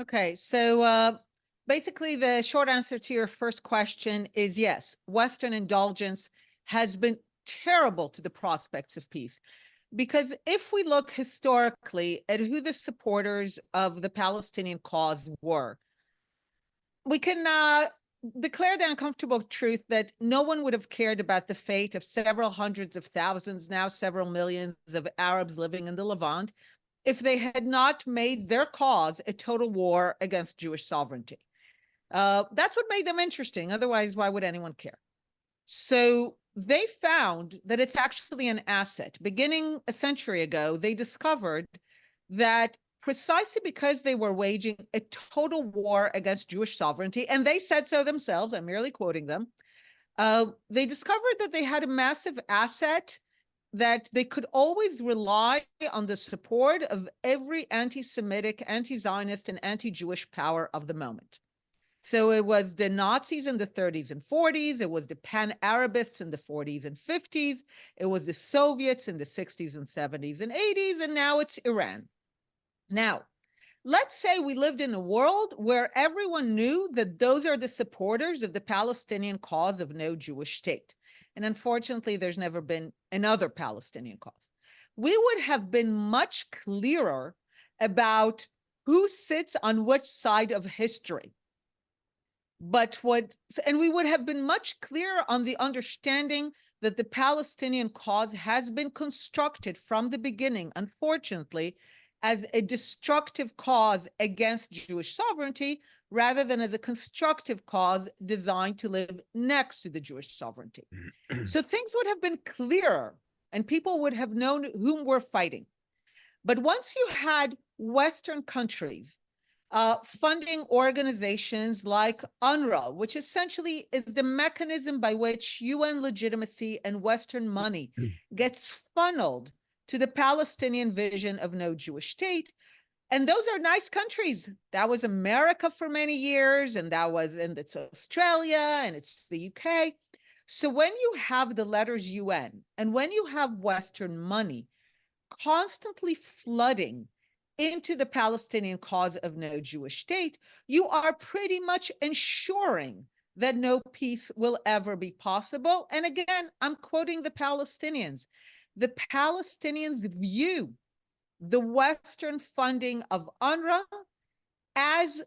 Okay, so basically the short answer to your first question is yes, Western indulgence has been terrible to the prospects of peace. Because if we look historically at who the supporters of the Palestinian cause were, we can declare the uncomfortable truth that no one would have cared about the fate of several hundreds of thousands, now several millions of Arabs living in the Levant, if they had not made their cause a total war against Jewish sovereignty. That's what made them interesting. Otherwise, why would anyone care? So they found that it's actually an asset. Beginning a century ago, they discovered that precisely because they were waging a total war against Jewish sovereignty, and they said so themselves, I'm merely quoting them, they discovered that they had a massive asset, that they could always rely on the support of every anti-Semitic, anti-Zionist, and anti-Jewish power of the moment. So it was the Nazis in the 30s and 40s. It was the Pan-Arabists in the 40s and 50s. It was the Soviets in the 60s and 70s and 80s. And now it's Iran. Now, let's say we lived in a world where everyone knew that those are the supporters of the Palestinian cause of no Jewish state. And unfortunately, there's never been another Palestinian cause. We would have been much clearer about who sits on which side of history. And we would have been much clearer on the understanding that the Palestinian cause has been constructed from the beginning, unfortunately, as a destructive cause against Jewish sovereignty, rather than as a constructive cause designed to live next to the Jewish sovereignty. So things would have been clearer, and people would have known whom we're fighting. But once you had Western countries funding organizations like UNRWA, which essentially is the mechanism by which UN legitimacy and Western money gets funneled to the Palestinian vision of no Jewish state. And those are nice countries. That was America for many years, and it's Australia, and it's the UK. So when you have the letters UN, and when you have Western money constantly flooding into the Palestinian cause of no Jewish state, you are pretty much ensuring that no peace will ever be possible. And again, I'm quoting the Palestinians. The Palestinians view the Western funding of UNRWA as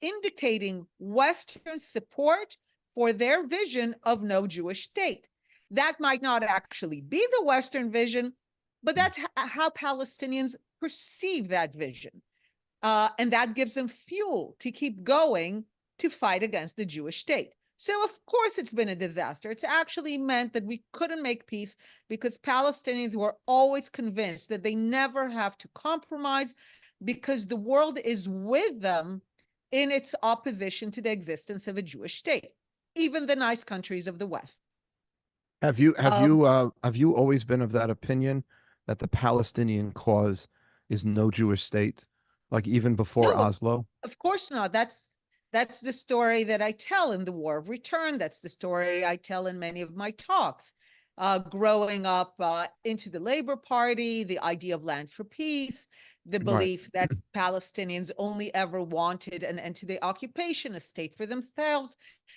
indicating Western support for their vision of no Jewish state. That might not actually be the Western vision, but that's how Palestinians perceive that vision. And that gives them fuel to keep going to fight against the Jewish state. So, of course, it's been a disaster. It's actually meant that we couldn't make peace because Palestinians were always convinced that they never have to compromise because the world is with them in its opposition to the existence of a Jewish state, even the nice countries of the West. Have you always been of that opinion that the Palestinian cause is no Jewish state, like even before Oslo? Of course not. That's the story that I tell in the War of Return. That's the story I tell in many of my talks. Growing up into the Labor Party, the idea of land for peace, the belief that Palestinians only ever wanted an end to the occupation, a state for themselves,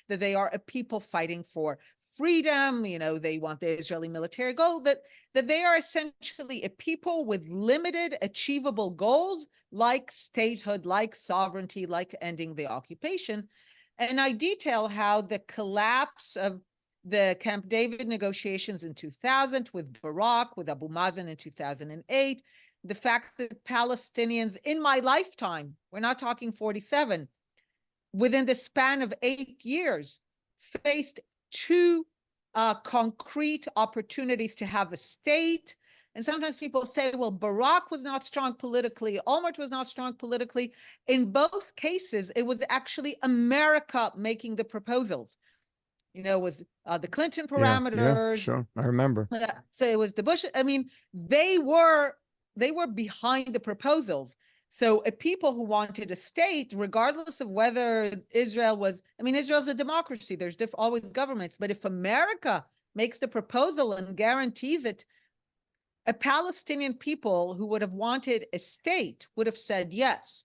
that they are a people fighting for freedom, they want the Israeli military goal, that they are essentially a people with limited achievable goals like statehood, like sovereignty, like ending the occupation. And I detail how the collapse of the Camp David negotiations in 2000 with Barak, with Abu Mazen in 2008, the fact that Palestinians in my lifetime, we're not talking 47, within the span of 8 years, faced two concrete opportunities to have a state. And sometimes people say, well, Barak was not strong politically, Olmert was not strong politically. In both cases, it was actually America making the proposals. It was the Clinton parameters. Yeah, sure, I remember. So it was the Bush. I mean, they were behind the proposals. So a people who wanted a state, regardless of whether Israel was, Israel's a democracy, there's always governments, but if America makes the proposal and guarantees it, a Palestinian people who would have wanted a state would have said yes.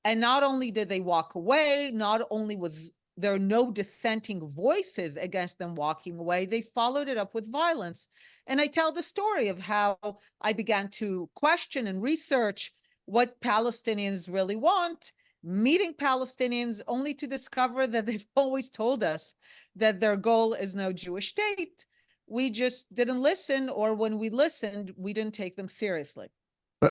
And not only did they walk away, not only was there no dissenting voices against them walking away, they followed it up with violence. And I tell the story of how I began to question and research what Palestinians really want, meeting Palestinians only to discover that they've always told us that their goal is no Jewish state. We just didn't listen, or when we listened, we didn't take them seriously.